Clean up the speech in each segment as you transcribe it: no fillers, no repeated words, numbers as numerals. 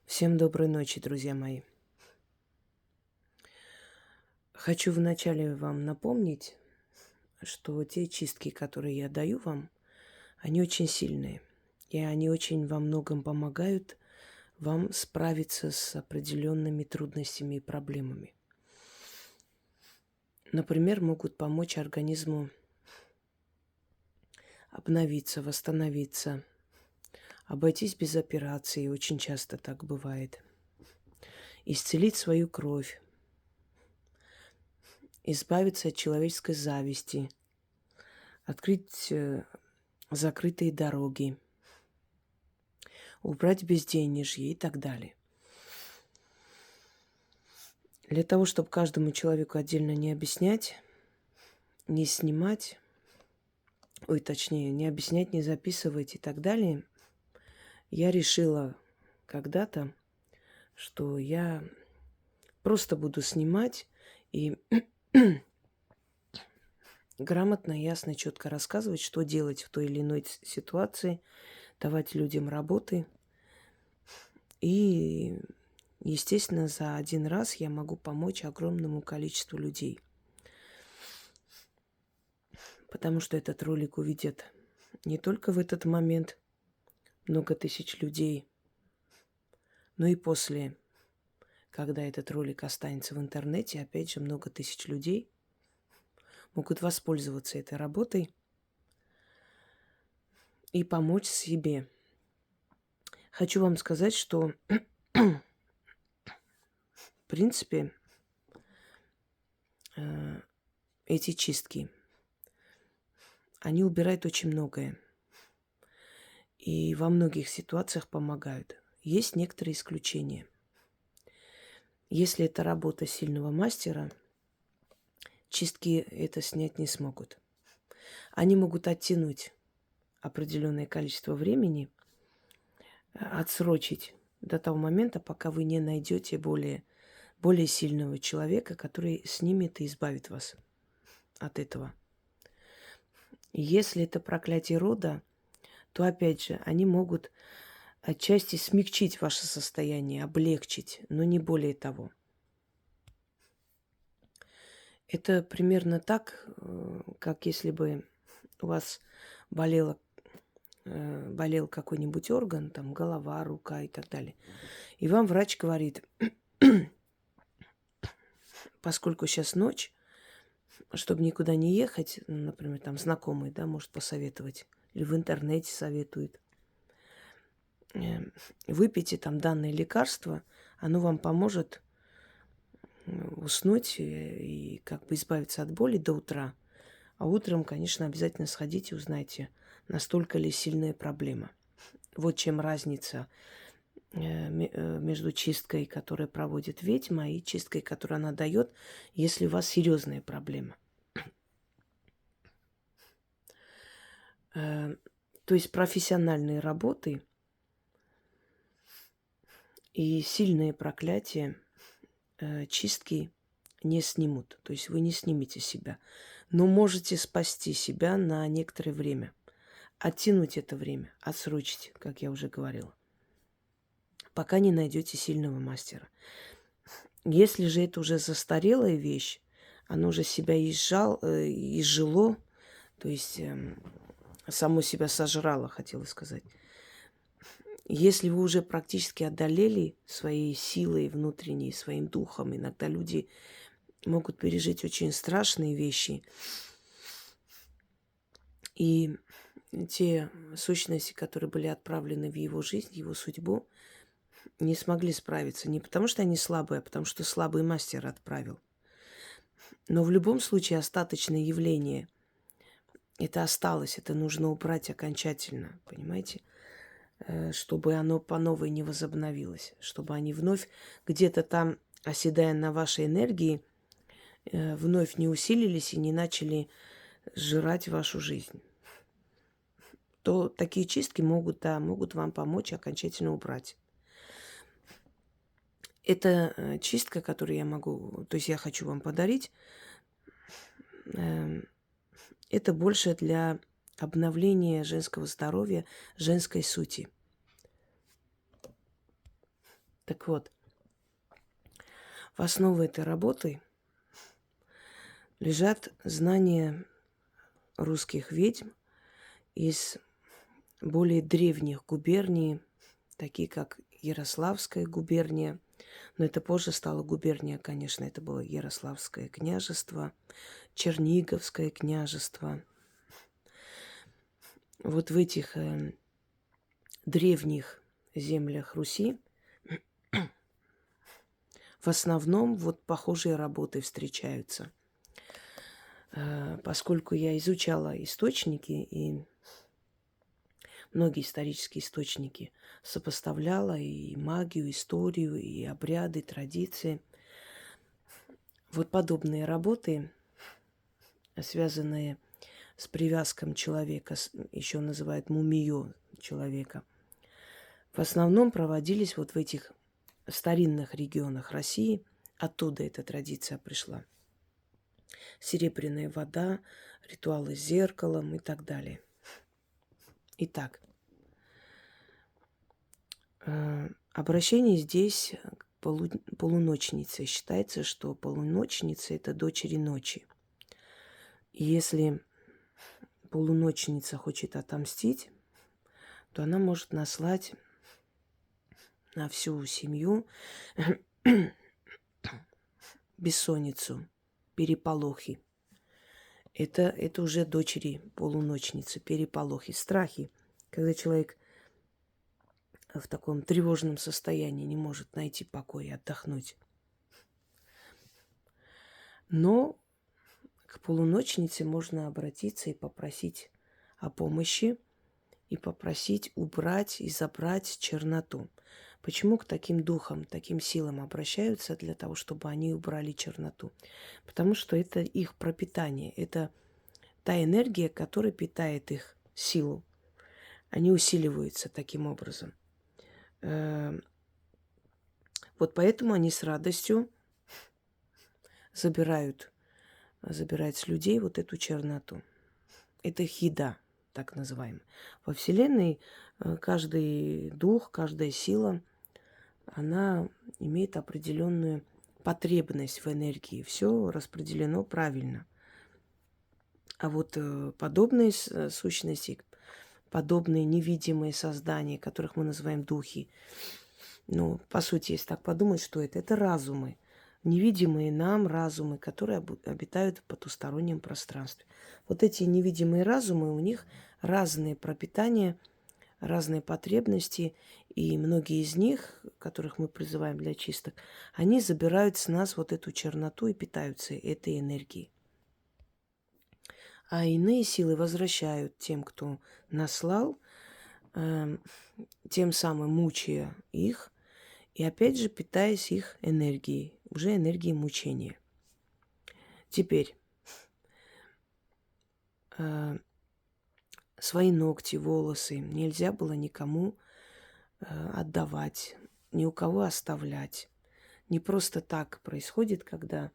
Всем доброй ночи, друзья мои. Хочу вначале вам напомнить, что те чистки, которые я даю вам, они очень сильные. И они очень во многом помогают вам справиться с определенными трудностями и проблемами. Например, могут помочь организму обновиться, восстановиться, обойтись без операции, очень часто так бывает, исцелить свою кровь, избавиться от человеческой зависти, открыть закрытые дороги, убрать безденежье и так далее. Для того, чтобы каждому человеку отдельно не объяснять, не снимать, точнее, не объяснять, не записывать и так далее, я решила когда-то, что я просто буду снимать и грамотно, ясно, четко рассказывать, что делать в той или иной ситуации, давать людям работы. И, естественно, за один раз я могу помочь огромному количеству людей. Потому что этот ролик увидят не только в этот момент много тысяч людей, но и после, когда этот ролик останется в интернете, опять же, много тысяч людей могут воспользоваться этой работой и помочь себе. Хочу вам сказать, что, в принципе, эти чистки, они убирают очень многое. И во многих ситуациях помогают. Есть некоторые исключения. Если это работа сильного мастера, чистки это снять не смогут. Они могут оттянуть определенное количество времени, отсрочить до того момента, пока вы не найдете более сильного человека, который снимет и избавит вас от этого. И если это проклятие рода, то опять же они могут отчасти смягчить ваше состояние, облегчить, но не более того. Это примерно так, как если бы у вас болел какой-нибудь орган, там голова, рука и так далее. И вам врач говорит, поскольку сейчас ночь, чтобы никуда не ехать, например, там знакомый, да, может посоветовать, или в интернете советует, выпейте там данное лекарство, оно вам поможет уснуть и как бы избавиться от боли до утра. А утром, конечно, обязательно сходите и узнайте, настолько ли сильная проблема. Вот чем разница между чисткой, которую проводит ведьма, и чисткой, которую она дает, если у вас серьезная проблема. То есть профессиональные работы и сильные проклятия чистки не снимут. То есть вы не снимете себя. Но можете спасти себя на некоторое время. Оттянуть это время, отсрочить, как я уже говорила, пока не найдете сильного мастера. Если же это уже застарелая вещь, оно уже себя изжило, то есть само себя сожрало, хотела сказать. Если вы уже практически одолели своей силой внутренней, своим духом, иногда люди могут пережить очень страшные вещи. И те сущности, которые были отправлены в его жизнь, в его судьбу, не смогли справиться. Не потому, что они слабые, а потому, что слабый мастер отправил. Но в любом случае остаточное явление это осталось, это нужно убрать окончательно, понимаете? Чтобы оно по новой не возобновилось, чтобы они вновь где-то там, оседая на вашей энергии, вновь не усилились и не начали сжирать вашу жизнь. То такие чистки могут вам помочь окончательно убрать. Это чистка, которую я могу, то есть я хочу вам подарить, это больше для обновления женского здоровья, женской сути. Так вот, в основе этой работы лежат знания русских ведьм из более древних губерний, такие как Ярославская губерния. Но это позже стало губерния, конечно, это было Ярославское княжество, Черниговское княжество. Вот в этих древних землях Руси в основном вот похожие работы встречаются. Поскольку я изучала источники и многие исторические источники, сопоставляла и магию, историю, и обряды, традиции. Вот подобные работы, связанные с привязком человека, еще называют мумиё человека, в основном проводились вот в этих старинных регионах России. Оттуда эта традиция пришла. Серебряная вода, ритуалы с зеркалом и так далее. Итак, обращение здесь к полуночнице. Считается, что полуночница – это дочери ночи. И если полуночница хочет отомстить, то она может наслать на всю семью бессонницу, переполохи. Это уже дочери полуночницы, переполохи, страхи. Когда человек в таком тревожном состоянии не может найти покой и отдохнуть. Но к полуночнице можно обратиться и попросить о помощи, и попросить убрать и забрать черноту. Почему к таким духам, таким силам обращаются? Для того, чтобы они убрали черноту. Потому что это их пропитание, это та энергия, которая питает их силу. Они усиливаются таким образом. Вот поэтому они с радостью забирают с людей вот эту черноту. Это их еда, так называемая. Во Вселенной каждый дух, каждая сила, она имеет определенную потребность в энергии. Все распределено правильно. А вот подобные сущности, подобные невидимые создания, которых мы называем духи, ну, по сути, если так подумать, что это разумы. Невидимые нам разумы, которые обитают в потустороннем пространстве. Вот эти невидимые разумы, у них разные пропитания, разные потребности, и многие из них, которых мы призываем для чисток, они забирают с нас вот эту черноту и питаются этой энергией. А иные силы возвращают тем, кто наслал, тем самым мучая их, и опять же питаясь их энергией, уже энергией мучения. Теперь свои ногти, волосы нельзя было никому отдавать, ни у кого оставлять. Не просто так происходит, когда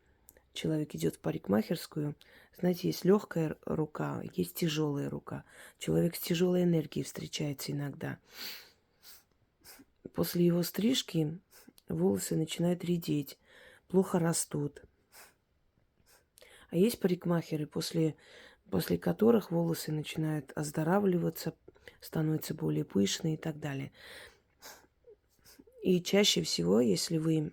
человек идет в парикмахерскую. Знаете, есть легкая рука, есть тяжелая рука. Человек с тяжелой энергией встречается иногда. После его стрижки волосы начинают редеть, плохо растут. А есть парикмахеры, после которых волосы начинают оздоравливаться, становятся более пышные и так далее. И чаще всего, если у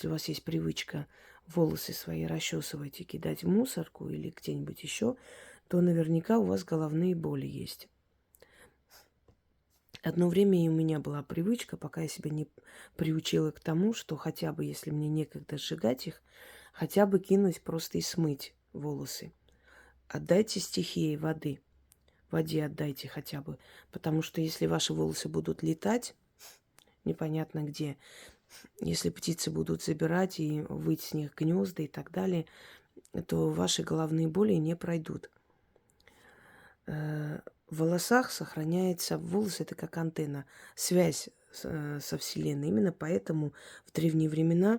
вас есть привычка волосы свои расчесывать и кидать в мусорку или где-нибудь еще, то наверняка у вас головные боли есть. Одно время и у меня была привычка, пока я себя не приучила к тому, что хотя бы, если мне некогда сжигать их, хотя бы кинуть просто и смыть волосы. Отдайте стихии воды. Воде отдайте хотя бы. Потому что если ваши волосы будут летать, непонятно где, если птицы будут забирать и выть с них гнезда и так далее, то ваши головные боли не пройдут. В волосах сохраняется, волос это как антенна, связь со Вселенной. Именно поэтому в древние времена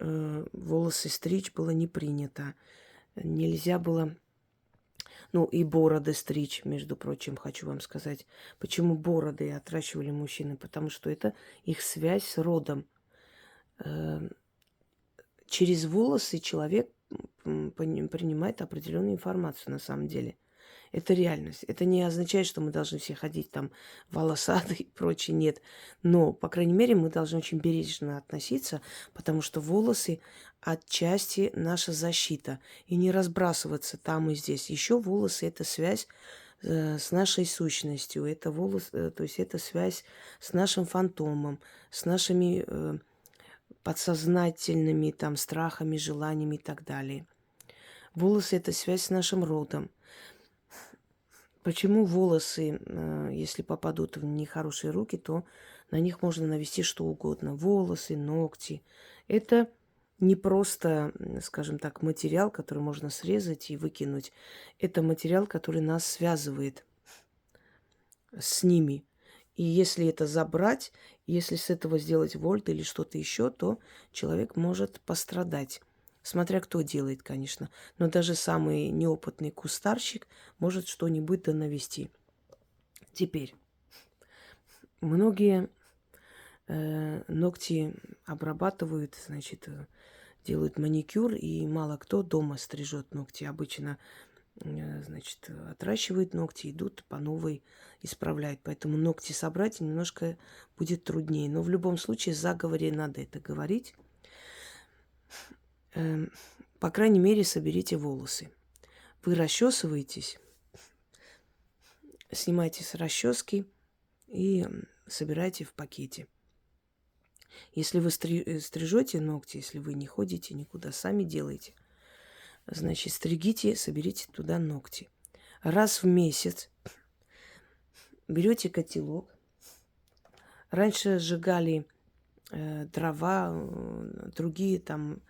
волосы стричь было не принято. Нельзя было Ну, и бороды стричь, между прочим, хочу вам сказать. Почему бороды отращивали мужчины? Потому что это их связь с родом. Э, Через волосы человек принимает определенную информацию на самом деле. Это реальность. Это не означает, что мы должны все ходить там волосатые и прочее. Нет. Но, по крайней мере, мы должны очень бережно относиться, потому что волосы отчасти наша защита. И не разбрасываться там и здесь. Еще волосы – это связь с нашей сущностью. Это то есть это связь с нашим фантомом, с нашими подсознательными там страхами, желаниями и так далее. Волосы – это связь с нашим родом. Почему волосы, если попадут в нехорошие руки, то на них можно навести что угодно. Волосы, ногти. Это не просто, скажем так, материал, который можно срезать и выкинуть. Это материал, который нас связывает с ними. И если это забрать, если с этого сделать вольт или что-то еще, то человек может пострадать. Смотря кто делает, конечно. Но даже самый неопытный кустарщик может что-нибудь да навести. Теперь, многие ногти обрабатывают, значит, делают маникюр, и мало кто дома стрижет ногти. Обычно, значит, отращивают ногти, идут по новой, исправляют. Поэтому ногти собрать немножко будет труднее. Но в любом случае, в заговоре надо это говорить. По крайней мере, соберите волосы. Вы расчесываетесь, снимайте с расчески и собирайте в пакете. Если вы стрижете ногти, если вы не ходите никуда, сами делаете, значит, стригите, соберите туда ногти. Раз в месяц берете котелок. Раньше сжигали дрова, другие там,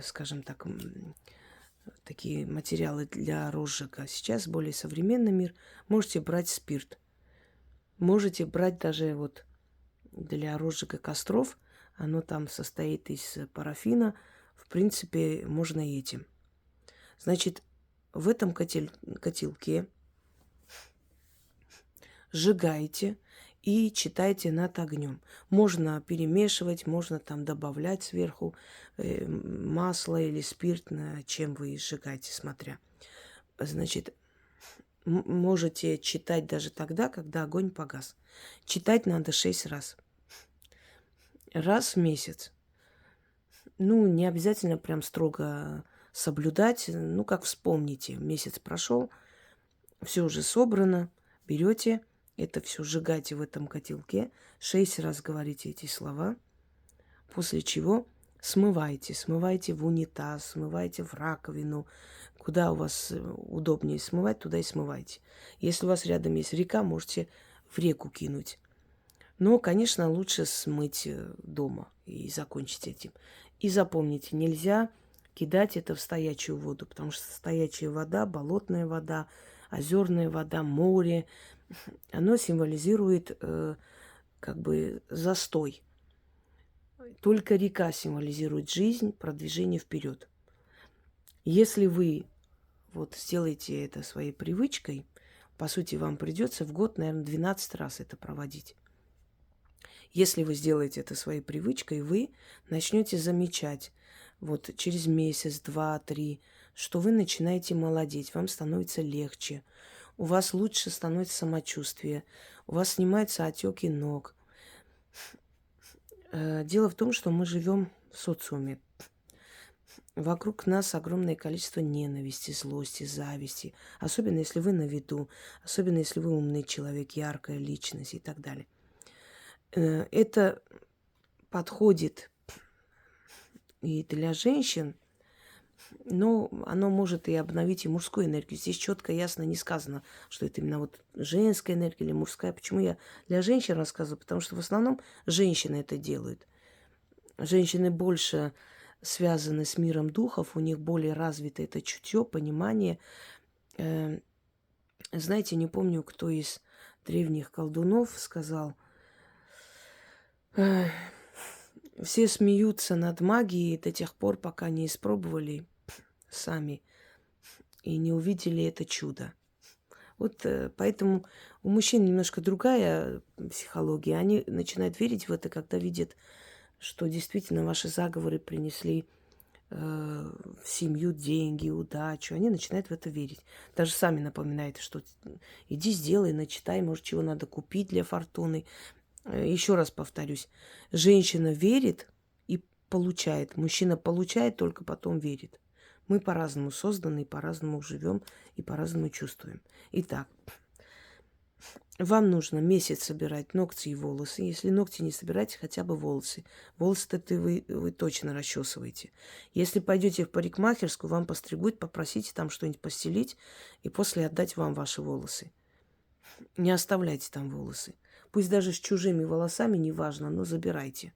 скажем так, такие материалы для розжига. Сейчас более современный мир. Можете брать спирт. Можете брать даже вот для розжига костров. Оно там состоит из парафина. В принципе, можно и этим. Значит, в этом котелке сжигаете и читайте над огнем. Можно перемешивать, можно там добавлять сверху масло или спирт, чем вы сжигаете, смотря. Значит, можете читать даже тогда, когда огонь погас. Читать надо 6 раз. Раз в месяц. Ну, не обязательно прям строго соблюдать. Ну, как вспомните. Месяц прошел, все уже собрано. Берете это все, сжигаете в этом котелке. 6 раз говорите эти слова. После чего смывайте. Смывайте в унитаз, смывайте в раковину. Куда у вас удобнее смывать, туда и смывайте. Если у вас рядом есть река, можете в реку кинуть. Но, конечно, лучше смыть дома и закончить этим. И запомните, нельзя кидать это в стоячую воду, потому что стоячая вода, болотная вода, озерная вода, море, оно символизирует как бы застой. Только река символизирует жизнь, продвижение вперед. Если вы вот сделаете это своей привычкой, по сути, вам придется в год, наверное, 12 раз это проводить. Если вы сделаете это своей привычкой, вы начнете замечать вот через месяц, два, три, что вы начинаете молодеть, вам становится легче, у вас лучше становится самочувствие, у вас снимаются отеки ног. Дело в том, что мы живем в социуме. Вокруг нас огромное количество ненависти, злости, зависти. Особенно, если вы на виду, особенно, если вы умный человек, яркая личность и так далее. Это подходит и для женщин, но оно может и обновить и мужскую энергию. Здесь четко, ясно не сказано, что это именно вот женская энергия или мужская. Почему я для женщин рассказываю? Потому что в основном женщины это делают. Женщины больше связаны с миром духов, у них более развито это чутье, понимание. Знаете, не помню, кто из древних колдунов сказал, все смеются над магией до тех пор, пока не испробовали сами и не увидели это чудо. Вот поэтому у мужчин немножко другая психология. Они начинают верить в это, когда видят, что действительно ваши заговоры принесли в семью деньги, удачу. Они начинают в это верить. Даже сами напоминают, что иди сделай, начитай, может, чего надо купить для фортуны. Еще раз повторюсь, женщина верит и получает. Мужчина получает, только потом верит. Мы по-разному созданы, по-разному живем и по-разному чувствуем. Итак, вам нужно месяц собирать ногти и волосы. Если ногти не собираете, хотя бы волосы. Волосы-то вы точно расчесываете. Если пойдете в парикмахерскую, вам постригут, попросите там что-нибудь постелить и после отдать вам ваши волосы. Не оставляйте там волосы. Пусть даже с чужими волосами, неважно, но забирайте.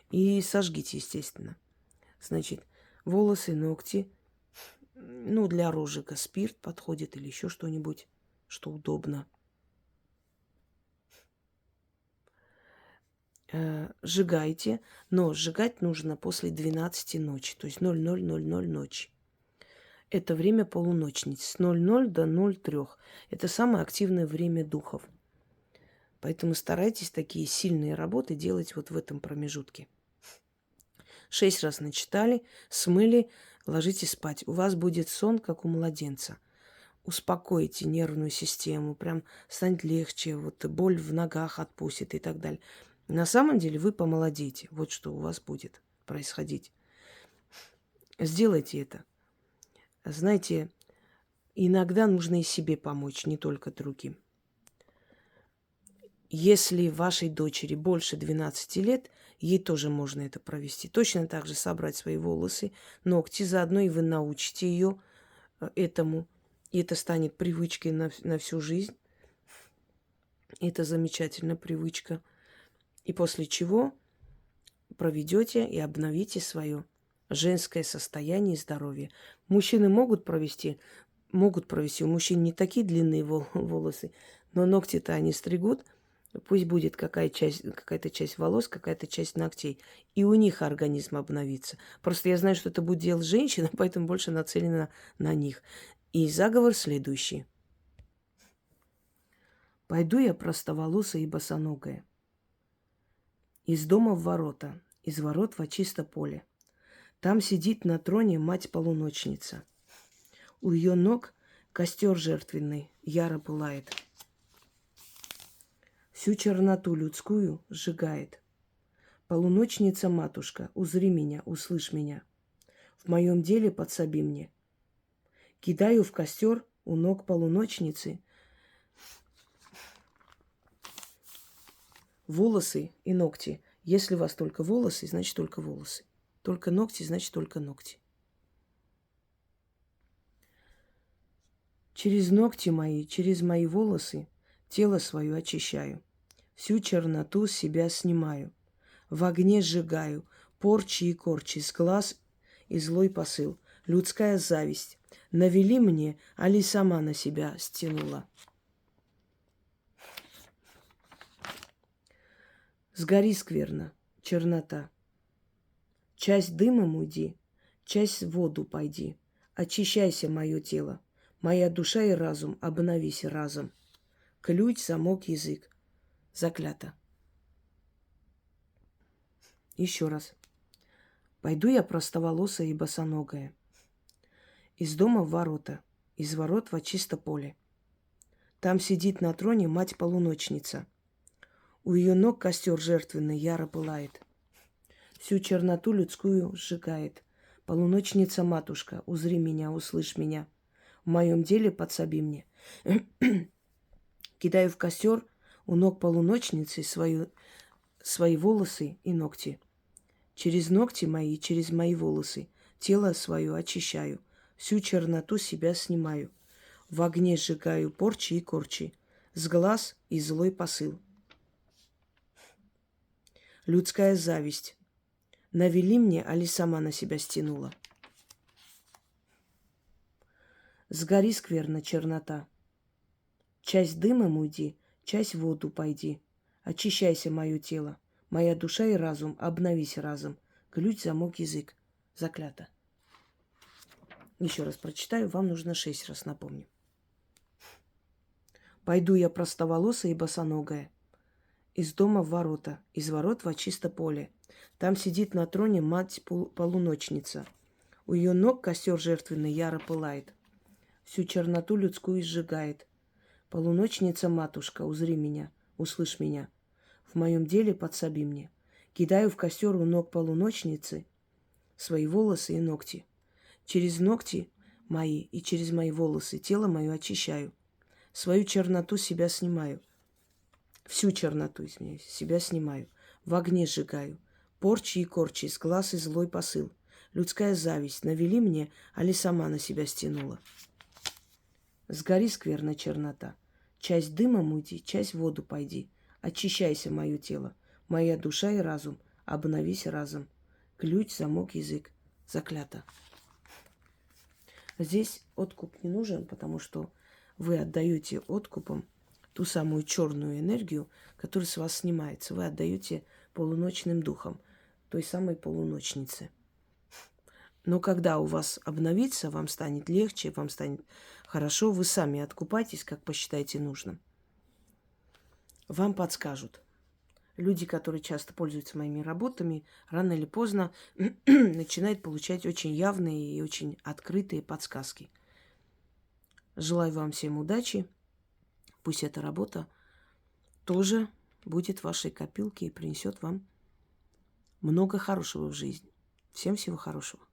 И сожгите, естественно. Значит, волосы, ногти. Ну, для розжига спирт подходит или еще что-нибудь, что удобно. Сжигайте, но сжигать нужно после 12 ночи, то есть 00:00 ночи. Это время полуночниц, с 00 до 03. Это самое активное время духов. Поэтому старайтесь такие сильные работы делать вот в этом промежутке. 6 раз начитали, смыли, ложитесь спать. У вас будет сон, как у младенца. Успокойте нервную систему, прям станет легче, вот боль в ногах отпустит и так далее. На самом деле вы помолодеете. Вот что у вас будет происходить. Сделайте это. Знаете, иногда нужно и себе помочь, не только другим. Если вашей дочери больше 12 лет, ей тоже можно это провести. Точно так же собрать свои волосы, ногти, заодно и вы научите ее этому. И это станет привычкой на всю жизнь. Это замечательная привычка. И после чего проведете и обновите свое женское состояние и здоровье. Мужчины могут провести. У мужчин не такие длинные волосы, но ногти-то они стригут. Пусть будет какая-то часть волос, какая-то часть ногтей. И у них организм обновится. Просто я знаю, что это будет делать женщина, поэтому больше нацелена на них. И заговор следующий. Пойду я простоволосая и босоногая. Из дома в ворота, из ворот во чисто поле. Там сидит на троне мать-полуночница. У ее ног костер жертвенный яро пылает. Всю черноту людскую сжигает. Полуночница-матушка, узри меня, услышь меня. В моем деле подсоби мне. Кидаю в костер у ног полуночницы волосы и ногти. Если у вас только волосы, значит только волосы. Только ногти, значит только ногти. Через ногти мои, через мои волосы тело свое очищаю. Всю черноту с себя снимаю. В огне сжигаю порчи и корчи, с глаз и злой посыл. Людская зависть. Навели мне, али сама на себя стянула. Сгори скверно, чернота. Часть дымом уйди, часть в воду пойди. Очищайся, мое тело. Моя душа и разум, обновись разом. Ключ, замок, язык. Заклято. Еще раз. Пойду я простоволосая и босоногая. Из дома в ворота, из ворот во чисто поле. Там сидит на троне мать-полуночница. У ее ног костер жертвенный яро пылает. Всю черноту людскую сжигает. Полуночница-матушка, узри меня, услышь меня. В моем деле подсоби мне. Кидаю в костер у ног полуночницы свои волосы и ногти. Через ногти мои, через мои волосы тело свое очищаю. Всю черноту себя снимаю. В огне сжигаю порчи и корчи. С глаз и злой посыл. Людская зависть. Навели мне, али сама на себя стянула. Сгори скверно, чернота. Часть дымом уйди, часть в воду пойди. Очищайся, мое тело. Моя душа и разум, обновись разом. Ключ, замок, язык. Заклято. Еще раз прочитаю, вам нужно 6 раз напомню. Пойду я простоволосая и босоногая, из дома в ворота, из ворот во чисто поле. Там сидит на троне мать-полуночница. У ее ног костер жертвенный яро пылает, всю черноту людскую сжигает. Полуночница-матушка, узри меня, услышь меня. В моем деле подсоби мне. Кидаю в костер у ног полуночницы свои волосы и ногти. Через ногти мои и через мои волосы тело мое очищаю. Свою черноту себя снимаю. Всю черноту, извиняюсь, себя снимаю. В огне сжигаю. Порчи и корчи, с глаз и злой посыл. Людская зависть навели мне, али сама на себя стянула. Сгори, скверная чернота. Часть дымом уйди, часть в воду пойди. Очищайся, мое тело, моя душа и разум. Обновись разом. Ключ, замок, язык. Заклято. Здесь откуп не нужен, потому что вы отдаете откупом ту самую черную энергию, которая с вас снимается. Вы отдаете полуночным духам, той самой полуночнице. Но когда у вас обновится, вам станет легче, вам станет хорошо, вы сами откупайтесь, как посчитаете нужным. Вам подскажут. Люди, которые часто пользуются моими работами, рано или поздно начинают получать очень явные и очень открытые подсказки. Желаю вам всем удачи. Пусть эта работа тоже будет в вашей копилке и принесет вам много хорошего в жизни. Всем всего хорошего.